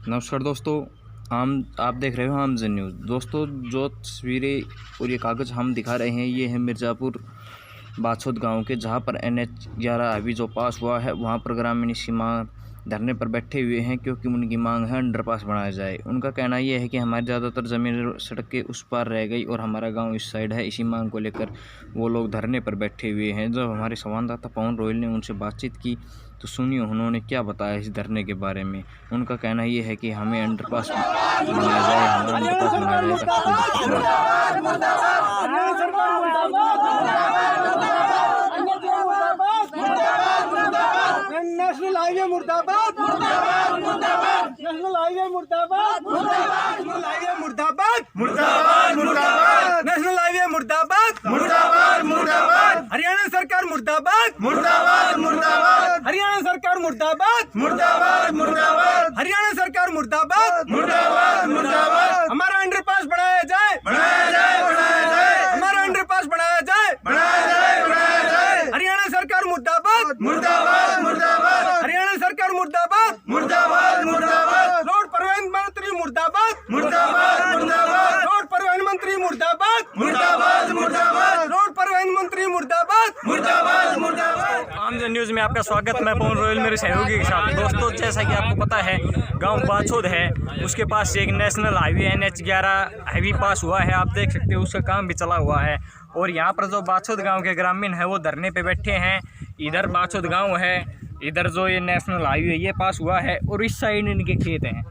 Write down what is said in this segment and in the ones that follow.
नमस्कार दोस्तों, आप देख रहे हो आमजन न्यूज़। दोस्तों, जो तस्वीरें और ये कागज़ हम दिखा रहे हैं, ये है मिर्ज़ापुर बाछौद गांव के, जहां पर NH 11 अभी जो पास हुआ है, वहां पर ग्रामीण इसी मांग धरने पर बैठे हुए हैं, क्योंकि उनकी मांग है अंडरपास बनाया जाए। उनका कहना यह है कि हमारी ज़्यादातर ज़मीन सड़क के उस पार रह गई और हमारा गांव इस साइड है। इसी मांग को लेकर वो लोग धरने पर बैठे हुए हैं। जब हमारे संवाददाता पवन रोयल ने उनसे बातचीत की तो सुनिए उन्होंने क्या बताया इस धरने के बारे में। उनका कहना यह है कि हमें अंडरपास बनाया जाए, हमारा अंडरपास बनाया जाए। नेशनल हाईवे मुर्दाबाद, मुर्दाबाद, मुर्दाबाद। नेशनल हाईवे मुर्दाबाद, मुर्दाबाद, नेशनल हाईवे मुर्दाबाद, मुर्दाबाद, मुर्दाबाद। नेशनल हाईवे मुर्दाबाद, मुर्दाबाद, मुर्दाबाद। हरियाणा सरकार मुर्दाबाद, मुर्दाबाद, मुर्दाबाद। हरियाणा सरकार मुर्दाबाद, मुर्दाबाद, मुर्दाबाद। हरियाणा सरकार मुर्दाबाद, मुर्दाबाद, मुर्दाबाद। हमारा अंडरपास बढ़ाया जाए, बढ़ाया जाए, बढ़ाया जाए। हमारा अंडरपास बढ़ाया जाए, बढ़ाया जाए, बढ़ाया जाए। हरियाणा सरकार मुर्दाबाद, मुर्दाबाद, मुर्दाबाद। हरियाणा सरकार मुर्दाबाद, मुर्दाबाद, मुर्दाबाद। रोड परिवहन मंत्री मुर्दाबाद, मुर्दाबाद, मुर्दाबाद। रोड परिवहन मंत्री मुर्दाबाद, मुर्दाबाद, मुर्दाबाद। रोड परिवहन मंत्री मुर्दाबाद, मुर्दाबाद, मुर्दाबाद। आमजन न्यूज़ में आपका स्वागत। मैं पवन रोयल मेरे सहयोगी के साथ। दोस्तों, जैसा कि आपको पता है, गांव बाछौद है, उसके पास एक नेशनल हाईवे NH 11 हाईवे पास हुआ है। आप देख सकते हो, उसका काम भी चला हुआ है। और यहाँ पर जो बाछौद गांव के ग्रामीण है वो धरने पे बैठे हैं। इधर बाछौद गांव है, इधर जो ये नेशनल हाईवे ये पास हुआ है, और इस साइड इनके खेत हैं।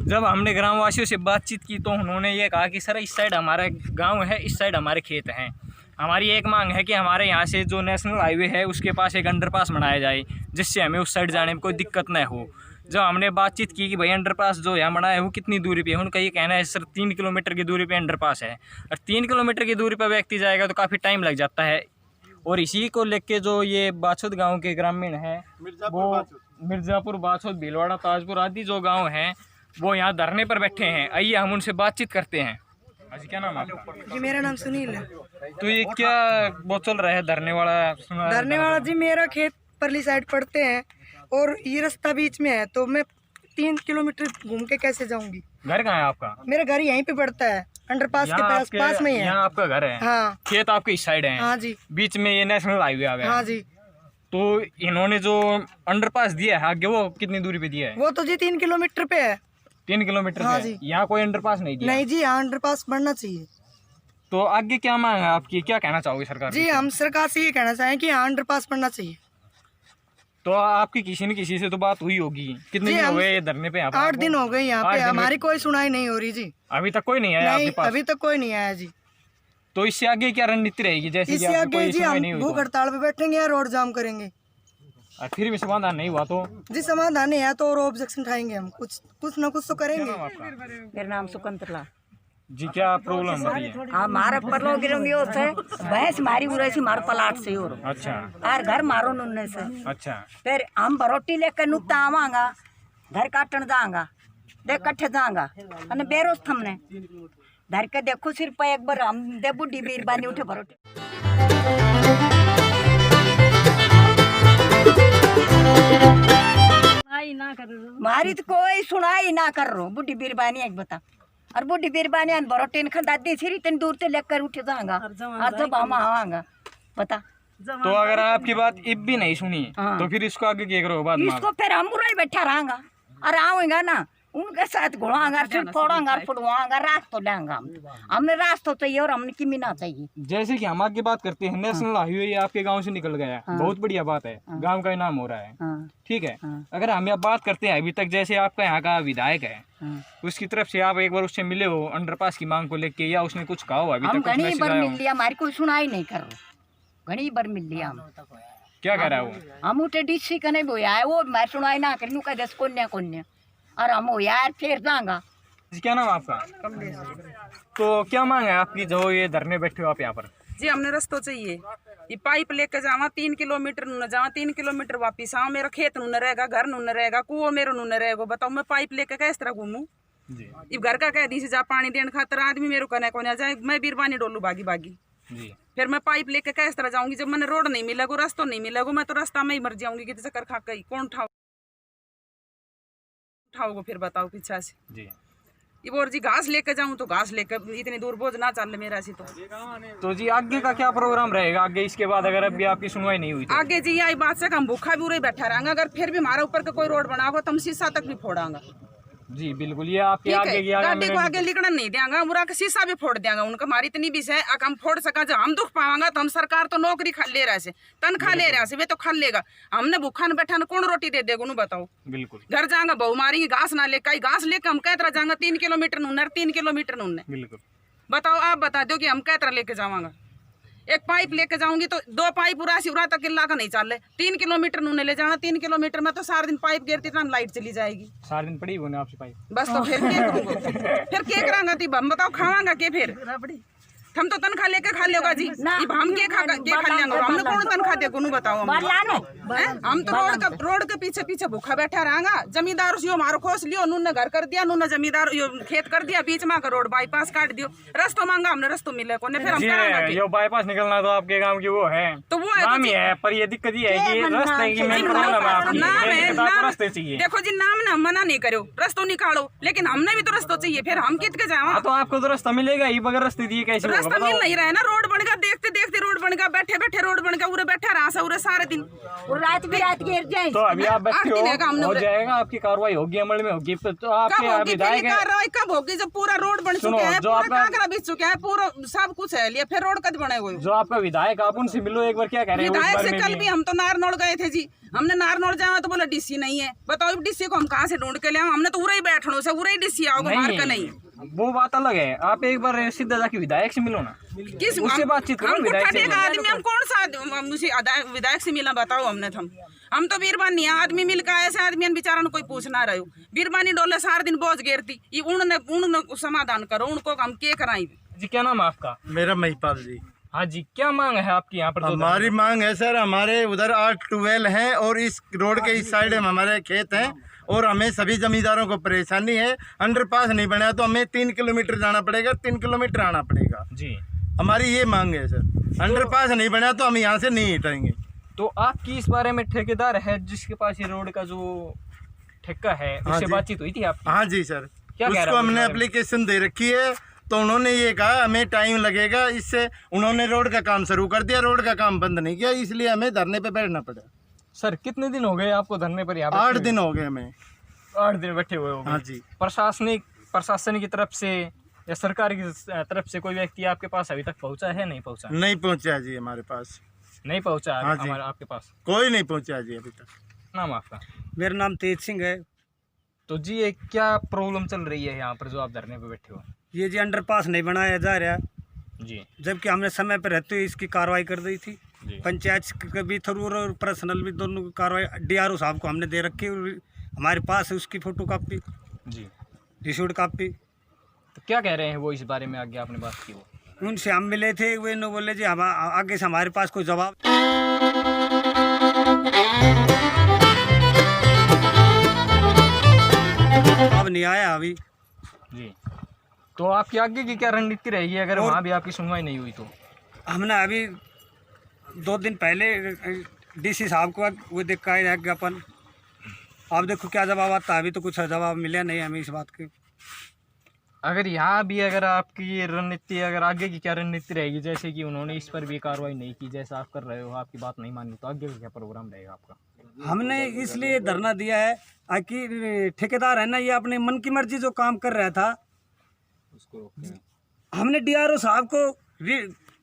जब हमने ग्रामवासियों से बातचीत की तो उन्होंने ये कहा कि सर, इस साइड हमारा गांव है, इस साइड हमारे खेत हैं। हमारी एक मांग है कि हमारे यहाँ से जो नेशनल हाईवे है उसके पास एक अंडरपास बनाया जाए, जिससे हमें उस साइड जाने में कोई दिक्कत न हो। जब हमने बातचीत की कि भाई अंडरपास जो यहाँ बना है वो कितनी दूरी पे है, उनका ये कहना है सर 3 किलोमीटर की दूरी पे अंडरपास है। और 3 किलोमीटर की दूरी पर व्यक्ति जाएगा तो काफ़ी टाइम लग जाता है। और इसी को लेके जो ये बाछौद गांव के ग्रामीण हैं, वो मिर्ज़ापुर, बाछौद, भीलवाड़ा, ताजपुर आदि जो गांव हैं, वो यहाँ धरने पर बैठे हैं। आइए हम उनसे बातचीत करते हैं। जी, क्या नाम है आपका? जी, मेरा नाम सुनील है। तो ये क्या वो चल रहा है धरने वाला? जी, मेरा खेत परली साइड पड़ते हैं और ये रास्ता बीच में है, तो मैं 3 किलोमीटर घूम के कैसे जाऊंगी? घर कहाँ है आपका? मेरा घर यहीं पे पड़ता है, अंडरपास के पास में ही है। यहाँ आपका घर है? हाँ। खेत आपके इस साइड है? हाँ जी। बीच में ये नेशनल हाईवे आ गया? हाँ जी। तो इन्होंने जो अंडरपास दिया है आगे, वो कितनी दूरी पे दिया है? वो तो जी 3 किलोमीटर पे है। 3 किलोमीटर? हाँ पे जी। यहाँ कोई अंडरपास नहीं दिया? नहीं जी, यहाँ अंडरपास बनना चाहिए। तो आगे क्या मांग है आपकी, क्या कहना चाहोगे सरकार जी? हम सरकार से ये कहना चाहें कि यहाँ अंडरपास बनना चाहिए। तो आपकी किसी न किसी से तो बात हुई होगी। कितने दिन हो गए ये धरने पे? 8 दिन हो गए यहाँ पे, हमारी कोई सुनाई नहीं हो रही जी। अभी तक कोई नहीं आया आपके पास? अभी तक कोई नहीं आया जी। तो इससे आगे क्या रणनीति रहेगी? जैसे इससे आगे जी हम भूख हड़ताल पे बैठेंगे या रोड जाम करेंगे। फिर भी समाधान नहीं हुआ तो? जी, समाधान नहीं है तो और ऑब्जेक्शन उठाएंगे हम, कुछ ना कुछ तो करेंगे। मेरा नाम सुकंतला। जी, क्या प्रॉब्लम है? हमारा भैंस मारी उड़े से मारो पलाट से और अच्छा। और घर मारो नुन्ने से। अच्छा। फिर हम बरोटी लेकर नुकता आवांगा, घर काटन जाएंगा, देख कट्ठे जाएंगा अने बेरोज हमने धर के देखो सिर पे एक बार हम दे बुढ़ी बीर बानी उठे बरोटी। मारी तो कोई सुनाई ना कर रो, बुढ़ी बीरबानी एक बता। और बुढ़ी बीरबानी अन बरोटीन खंडा दी छिरी तन दूर से लेकर उठ जाएगा और जब हम आवांगा बता। तो अगर आपकी बात इब भी नहीं सुनी तो फिर इसको आगे क्या करो? बाद में इसको फिर हम बुरा ही बैठा रहेंगा और आऊंगा ना उनके साथ घुड़ाऊंगा, फिर फोड़ाऊंगा, फुड़वाऊंगा, रात तो लेंगा। हमने रात तो चाहिए और हमने किमी ना चाहिए। जैसे कि हम आगे बात करते हैं, नेशनल हाईवे आपके गांव से निकल गया, बहुत बढ़िया बात है, गांव का नाम हो रहा है, ठीक है। अगर हम यहाँ बात करते हैं अभी तक, जैसे आपका यहाँ का विधायक है, उसकी तरफ से आप एक बार उससे मिले हो अंडरपास की मांग को लेके, या उसने कुछ कहा हो अभी तक? घनी बार मिल लिया, हमारी कोई सुनाई नहीं कर रहा। घनी बार मिल लिया हम। क्या कह रहा है वो? हम उठे डीसी कने बोया है, वो मैं सुनाई ना कर लू कह कोन्या और हम हो यार फिर जाएंगा। क्या नाम आपका? तो क्या मांग है आपकी जो ये धरने बैठे हो आप यहाँ पर? जी, हमने रास्ता चाहिए, ये पाइप लेके जावा 3 किलोमीटर न जावा, 3 किलोमीटर वापिस आवा, मेरा खेत नुन रहेगा, घर नुन रहेगा, कुओं मेरा नुन रहेगा। बताओ मैं पाइप लेके किस तरह घूमू? इब घर का कह दी से जा पानी देने खातर आदमी मेरे को ना जाए, मैं बीरबानी डोलू बागी बागी जी। फिर मैं पाइप लेके किस तरह जाऊंगी? जब मैंने रोड नहीं मिलेगा, रास्ता नहीं मिलेगा, मैं तो रास्ता में ही मर जाऊंगी कि चक्कर खा के कौन उठाओ। उठाओगे फिर बताओ पीछा से जी। ये बोर जी घास लेके जाऊं तो घास लेके इतनी दूर बोझ ना चल मेरा सी तो जी आगे का क्या प्रोग्राम रहेगा आगे इसके बाद अगर अभी आपकी सुनवाई नहीं हुई तो? आगे जी यही बात से कि हम भूखा भी उरे बैठा रहेंगे अगर फिर भी हमारे ऊपर का कोई रोड बनाओगे तो हम शीशा तक भी फोड़ांगा। जी बिल्कुल, ये आपके ठीक आगे है, की गाड़ी को आगे लिखना नहीं देंगे, मुरा का शीशा भी फोड़ देंगे उनका। हमारी इतनी भी है अगर हम फोड़ सका जो हम दुख पावांगा तो हम सरकार तो नौकरी ले रहा है तनख्वाह ले रहा है वे तो खा लेगा, हमने भूखा न बैठा न कौन रोटी दे देगा बताओ। बिल्कुल घर जाएंगे बहु मारी घास ना ले कई घास लेके हम कह तरह जाएंगे 3 किलोमीटर नून 3 किलोमीटर नून बिल्कुल। बताओ आप बता दो कि हम कह तरह लेके जावांगा। एक पाइप लेके जाऊंगी तो 2 पाइप पूरा सिवरा तक किला का नहीं चल 3 किलोमीटर नूने ले जाना, 3 किलोमीटर में तो सारा दिन पाइप गिरती तो लाइट चली जाएगी। सारा दिन पड़ी होने आपसे पाइप बस तो फिर क्या करूंगा फिर क्या करांगा ती हम बताओ खावांगा के फिर हम तो तनख्वाह लेके खा लेगा जी हम के खा लेंगे हमने कौन तनख्वाह दे को बताओ हम तो रोड के पीछे पीछे भूखा बैठा रहेगा। जमींदार यो मारो खोस लियो नूने घर कर दिया नूने जमींदार यो खेत कर दिया बीच में का रोड बाईपास काट दियो रस्तो मांगा हमने रस्तो मिले को फिर हम करांगा जो बाईपास निकलना तो आपके गांव की वो है तो वो नाम ही है पर ये दिक्कत ये है कि रास्ते की मेन प्रॉब्लम है आपकी रास्ते चाहिए। देखो जी नाम ना मना नहीं करो रस्तो निकालो लेकिन हमने भी तो रस्तो चाहिए फिर हम कित के जाओ। तो आपको तो रास्ता मिलेगा ही बगैर रास्ते दिए कैसे रास्ता मिल नहीं रहा है ना, रोड बन गया देखते देखते रोड बन गया बैठे बैठे रोड बन गया उरे बैठा रहा सा उरे सारे दिन रात भी रात गिर जाए। तो अभी आप बैठे हो जाएगा आपकी कार्रवाई होगी अमल में होगी तो आपके विधायक कार्रवाई कब होगी जब पूरा रोड बन चुका है पूरा कांकरा बिछ चुका है पूरा सब कुछ है लिए फिर रोड कद बने हुए जो आपका विधायक आप उनसे मिलो एक बार क्या कह रहे हैं विधायक से कल भी हम तो नारनौल गए थे जी हमने नारनौल जावा तो बोला डीसी नहीं है। बताओ डीसी को हम कहाँ से ढूंढ के ले हमने तो उरे ही बैठनो से उरे ही डीसी आओगे मार के नहीं वो बात अलग है। आप एक बार सीधा जाके विधायक से मिलो ना किस उससे बातचीत करो विधायक से आदमी हम कौन सा मुझे विधायक से मिला बताओ हमने हम तो बीरबानी आदमी मिल का ऐसे आदमी बेचारा कोई पूछ ना रहे बीरबानी डोले सारा दिन बोझ घेरती ये उन समाधान करो उनको हम क्या कराई। जी क्या नाम है आपका? मेरा महिपाल जी। हाँ जी क्या मांग है आपकी यहाँ पर? हमारी मांग है सर हमारे उधर 8 ट्यूबवेल हैं और इस रोड के इस साइड में हमारे खेत हैं और हमें सभी जमींदारों को परेशानी है। अंडरपास नहीं बना तो हमें 3 किलोमीटर जाना पड़ेगा 3 किलोमीटर आना पड़ेगा जी। हमारी ये मांग है सर अंडरपास नहीं बना तो हम यहाँ से नहीं हटाएंगे। तो आपकी इस बारे में ठेकेदार है जिसके पास ये रोड का जो ठेका है उससे बातचीत हुई थी आपकी? हाँ जी सर क्या कह रहा उसको हमने एप्लीकेशन दे रखी है तो उन्होंने ये कहा हमें टाइम लगेगा इससे उन्होंने रोड का काम शुरू कर दिया रोड का काम बंद नहीं किया इसलिए हमें धरने पे बैठना पड़ा। सर कितने दिन हो गए आपको धरने पर? यहाँ 8 दिन हो गए हमें। 8 दिन बैठे हुए हो? हाँ जी। प्रशासन की तरफ से या सरकार की तरफ से कोई व्यक्ति आपके पास अभी तक पहुँचा है? नहीं पहुँचा? नहीं पहुँचा जी हमारे पास नहीं पहुँचा हाँ जी। हमारे आपके पास कोई नहीं पहुँचा जी अभी तक। नाम आपका? मेरा नाम तेज सिंह है। तो जी ये क्या प्रॉब्लम चल रही है यहाँ पर जो आप धरने पे बैठे हो? ये जी अंडरपास नहीं बनाया जा रहा जी जबकि हमने समय पर रहते हुए इसकी कार्रवाई कर दी थी जी। पंचायत के भी थ्रू और पर्सनल भी दोनों की कार्रवाई डीआरओ साहब को हमने दे रखी और हमारे पास है उसकी फोटो कापी जी रिसीव्ड कापी। तो क्या कह रहे हैं वो इस बारे में? आगे आपने बात की वो उनसे हम मिले थे वे नो बोले जी हम आगे से हमारे पास कोई जवाब अब नहीं आया अभी जी। तो आपकी आगे की क्या रणनीति रहेगी अगर वहाँ भी आपकी सुनवाई नहीं हुई तो? हमने अभी 2 दिन पहले डीसी साहब को वो देख का आया ज्ञापन अब देखो क्या जवाब आता है। अभी तो कुछ जवाब मिला नहीं हमें इस बात के। अगर यहाँ भी अगर आपकी ये रणनीति अगर आगे की क्या रणनीति रहेगी जैसे कि उन्होंने इस पर भी कार्रवाई नहीं की जैसा आप कर रहे हो आपकी बात नहीं मानी तो आगे का क्या प्रोग्राम रहेगा आपका? हमने इसलिए धरना दिया है कि ठेकेदार है ना ये अपने मन की मर्जी जो काम कर रहा था उसको हमने डीआरओ साहब को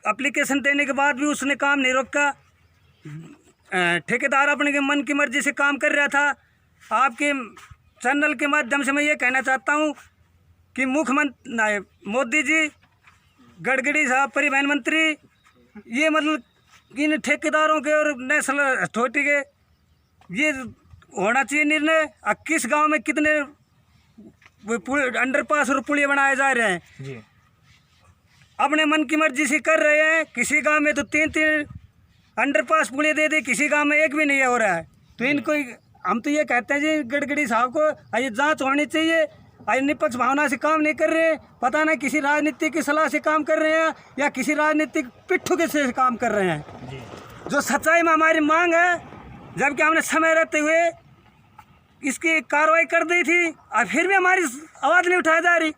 एप्लीकेशन देने के बाद भी उसने काम नहीं रोका। ठेकेदार अपने के मन की मर्जी से काम कर रहा था। आपके चैनल के माध्यम से मैं ये कहना चाहता हूँ कि मुख्यमंत्री मोदी जी गडकरी साहब परिवहन मंत्री ये मतलब इन ठेकेदारों के और नेशनल अथॉरिटी के ये होना चाहिए निर्णय। किस गांव में कितने अंडरपास और पुलिया बनाए जा रहे हैं जी। अपने मन की मर्जी से कर रहे हैं। किसी गांव में तो 3-3 अंडरपास पुलिया दे किसी गांव में एक भी नहीं हो रहा है। तो इनको हम तो ये कहते हैं जी गडकरी साहब को ये जांच होनी चाहिए। आज निष्पक्ष भावना से काम नहीं कर रहे हैं पता नहीं किसी राजनीति की सलाह से काम कर रहे हैं या किसी राजनीतिक पिट्ठू के से काम कर रहे हैं। जो सच्चाई में हमारी मांग है जबकि हमने समय रहते हुए इसकी कार्रवाई कर दी थी और फिर भी हमारी आवाज़ नहीं उठाई जा रही।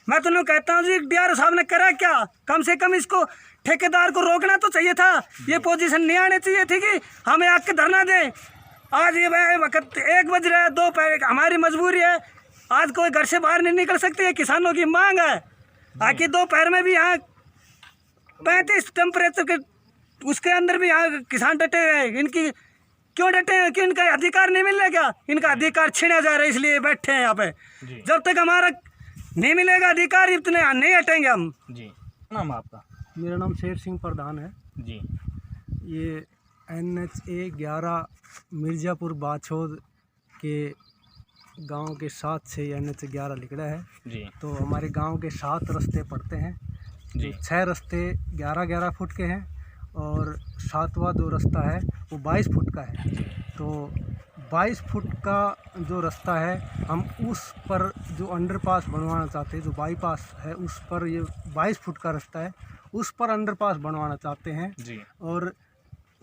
मैं तो नहीं कहता हूँ जी DRO साहब ने करा क्या, कम से कम इसको ठेकेदार को रोकना तो चाहिए था। ये पोजीशन नहीं आनी चाहिए थी कि हमें आके धरना दें। आज ये वक्त 1 बज रहा है, दोपहर, हमारी मजबूरी है, आज कोई घर से बाहर नहीं निकल सकती है, किसानों की मांग है। आखिर दोपहर में भी यहाँ 35 टेम्परेचर के उसके अंदर भी यहाँ किसान डटे हैं। इनकी क्यों डटे हैं कि इनका अधिकार नहीं मिल रहा क्या? इनका अधिकार छीना जा रहा है, इसलिए बैठे हैं यहाँ पे। जब तक हमारा नहीं मिलेगा अधिकार इतने नहीं हटेंगे हम। जी, नाम आपका? मेरा नाम शेर सिंह प्रधान है। जी, ये NHA 11 मिर्ज़ापुर बाछोद के गांव के 7 से NH 11 निकला है। जी, तो हमारे गांव के 7 रास्ते पड़ते हैं। जी, 6 रास्ते 11-11 फुट के हैं और 7वां जो रास्ता है वो 22 फुट का है। तो 22 फुट का जो रास्ता है, हम उस पर जो अंडरपास बनवाना चाहते हैं, जो बाईपास है उस पर, ये 22 फुट का रास्ता है, उस पर अंडरपास बनवाना चाहते हैं। जी, और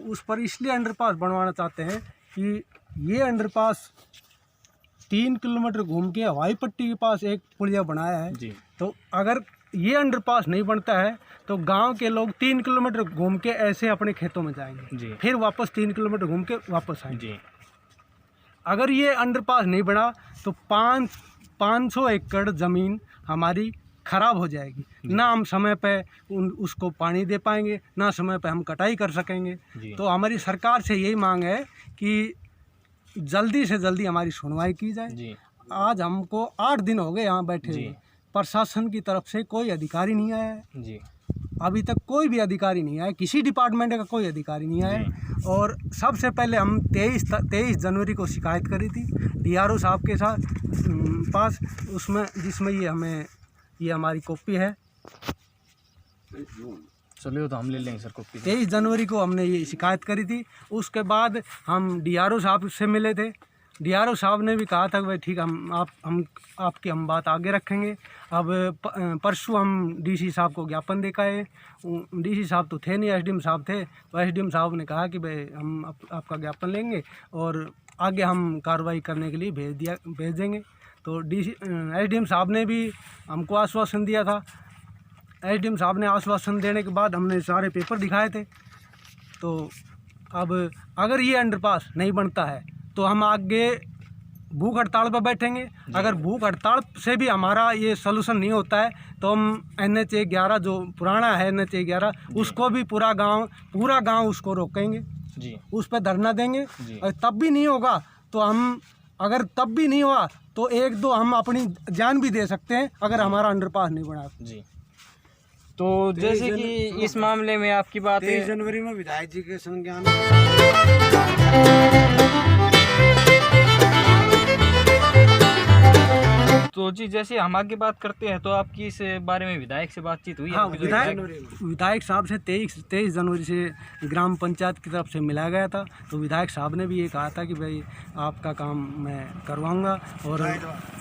उस पर इसलिए अंडरपास बनवाना चाहते हैं कि ये अंडरपास 3 किलोमीटर घूम के हवाई पट्टी के पास एक पुलिया बनाया है। जी, तो अगर ये अंडरपास नहीं बनता है तो गांव के लोग 3 किलोमीटर घूम के ऐसे अपने खेतों में जाएंगे, जी, फिर वापस 3 किलोमीटर घूम के वापस आएंगे। जी, अगर ये अंडरपास नहीं बना तो 500 एकड़ ज़मीन हमारी ख़राब हो जाएगी। ना हम समय पे उसको पानी दे पाएंगे, ना समय पे हम कटाई कर सकेंगे। जी। तो हमारी सरकार से यही मांग है कि जल्दी से जल्दी हमारी सुनवाई की जाए। जी, आज हमको 8 दिन हो गए यहाँ बैठे जी। हुए, प्रशासन की तरफ से कोई अधिकारी नहीं आया है। जी, अभी तक कोई भी अधिकारी नहीं आया, किसी डिपार्टमेंट का कोई अधिकारी नहीं आया। और सबसे पहले हम 23 जनवरी को शिकायत करी थी DRO साहब के साथ पास, उसमें जिसमें ये हमारी कॉपी है। चलिए तो हम ले लेंगे सर कॉपी। 23 जनवरी को हमने ये शिकायत करी थी। उसके बाद हम DRO साहब से मिले थे। DRO साहब ने भी कहा था कि भाई ठीक, हम आपकी बात आगे रखेंगे। अब परसों हम DC साहब को ज्ञापन दे के आए। DC साहब तो थे नहीं, SDM साहब थे। तो SDM साहब ने कहा कि भाई हम आपका ज्ञापन लेंगे और आगे हम कार्रवाई करने के लिए भेज देंगे। तो SDM साहब ने भी हमको आश्वासन दिया था। SDM साहब ने आश्वासन देने के बाद हमने सारे पेपर दिखाए थे। तो अब अगर ये अंडरपास नहीं बनता है तो हम आगे भूख हड़ताल पर बैठेंगे। अगर भूख हड़ताल से भी हमारा ये सलूशन नहीं होता है तो हम NHA 11 जो पुराना है NHA 11 उसको भी पूरा गांव उसको रोकेंगे, जी, उस पर धरना देंगे। जी। और तब भी नहीं होगा तो अगर तब भी नहीं हुआ तो 1-2 हम अपनी जान भी दे सकते हैं अगर हमारा अंडरपास नहीं बना। जी। तो जैसे कि इस मामले में आपकी बात 23 जनवरी में विधायक जी के संज्ञान तो जी, जैसे हम आगे बात करते हैं तो आपकी इस बारे में विधायक से बातचीत हुई? हाँ, आपकी जो विधायक साहब से 23 जनवरी से ग्राम पंचायत की तरफ से मिला गया था। तो विधायक साहब ने भी ये कहा था कि भाई आपका काम मैं करवाऊंगा और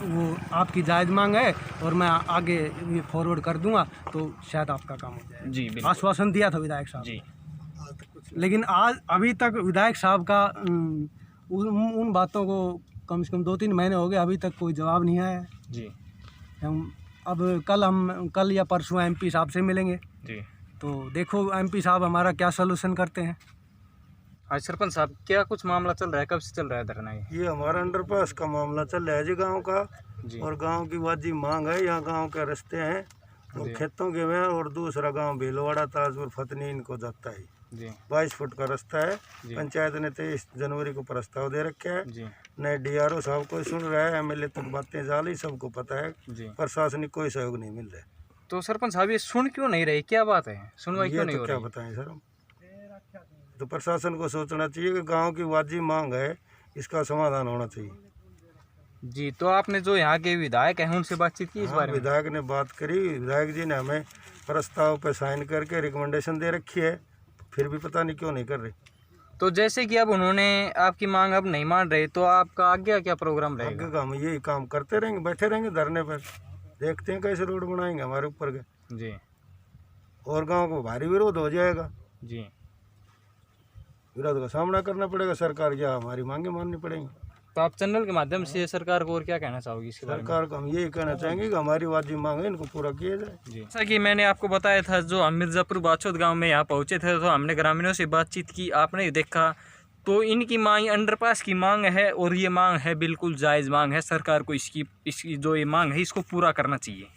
वो आपकी जायज़ मांग है और मैं आगे ये फॉरवर्ड कर दूंगा तो शायद आपका काम हो जाए। जी, बिल्कुल। आश्वासन दिया था विधायक साहब। जी, लेकिन आज अभी तक विधायक साहब का उन बातों को कम से कम 2-3 महीने हो गए, अभी तक कोई जवाब नहीं आया है। जी, अब कल या परसों MP साहब से मिलेंगे। जी। तो देखो MP साहब हमारा क्या सलूशन करते हैं। आज सरपंच साहब, क्या कुछ मामला चल रहा है, कब से चल रहा है धरना? ये हमारा अंडरपास का मामला चल रहा है जी गांव का। जी, और गांव की वाजी मांग है। यहाँ गांव के रास्ते हैं और खेतों के में, और दूसरा गांव भीलवाड़ा ताजपुर फतनी इनको जाता है। जी, 22 फुट का रास्ता है। जी। पंचायत ने 23 जनवरी को प्रस्ताव दे रखा है। जी, नए DRO साहब कोई सुन रहा है, MLA तक बातें जाली, सबको पता है। जी। प्रशासनिक कोई सहयोग नहीं मिल रहा है। तो सरपंच साहब, ये सुन क्यों नहीं रही, क्या बात है? सुनवाई क्यों ये नहीं तो हो क्या रही? बताएं सर हम। तो प्रशासन को सोचना चाहिए कि गांव की वाजी मांग है, इसका समाधान होना चाहिए। जी, तो आपने जो यहाँ के विधायक हैं उनसे बातचीत की इस हाँ, बारे में? विधायक ने बात करी। विधायक जी ने हमें प्रस्ताव पे साइन करके रिकमेंडेशन दे रखी है, फिर भी पता नहीं क्यों नहीं कर रहे। तो जैसे कि अब उन्होंने आपकी मांग अब नहीं मान रहे तो आपका आगे क्या प्रोग्राम रहेगा? आगे का हम यही काम करते रहेंगे, बैठे रहेंगे धरने पर, देखते हैं कैसे रोड बनाएंगे हमारे ऊपर के। जी, और गांव को भारी विरोध हो जाएगा, जी। विरोध का सामना करना पड़ेगा। सरकार क्या, हमारी मांगे माननी पड़ेंगी। तो आप चैनल के माध्यम से सरकार को और क्या कहना चाहोगी इसके बारे में? सरकार को हम यही कहना चाहेंगे कि हमारी वाजिब मांग है, इनको पूरा किया जाए। जैसा कि मैंने आपको बताया था, जो हम मिर्ज़ापुर बाछौद गांव में यहाँ पहुँचे थे तो हमने ग्रामीणों से बातचीत की, आपने देखा तो इनकी मांग अंडरपास की मांग है और ये मांग है बिल्कुल जायज़ मांग है। सरकार को इसकी जो ये मांग है इसको पूरा करना चाहिए।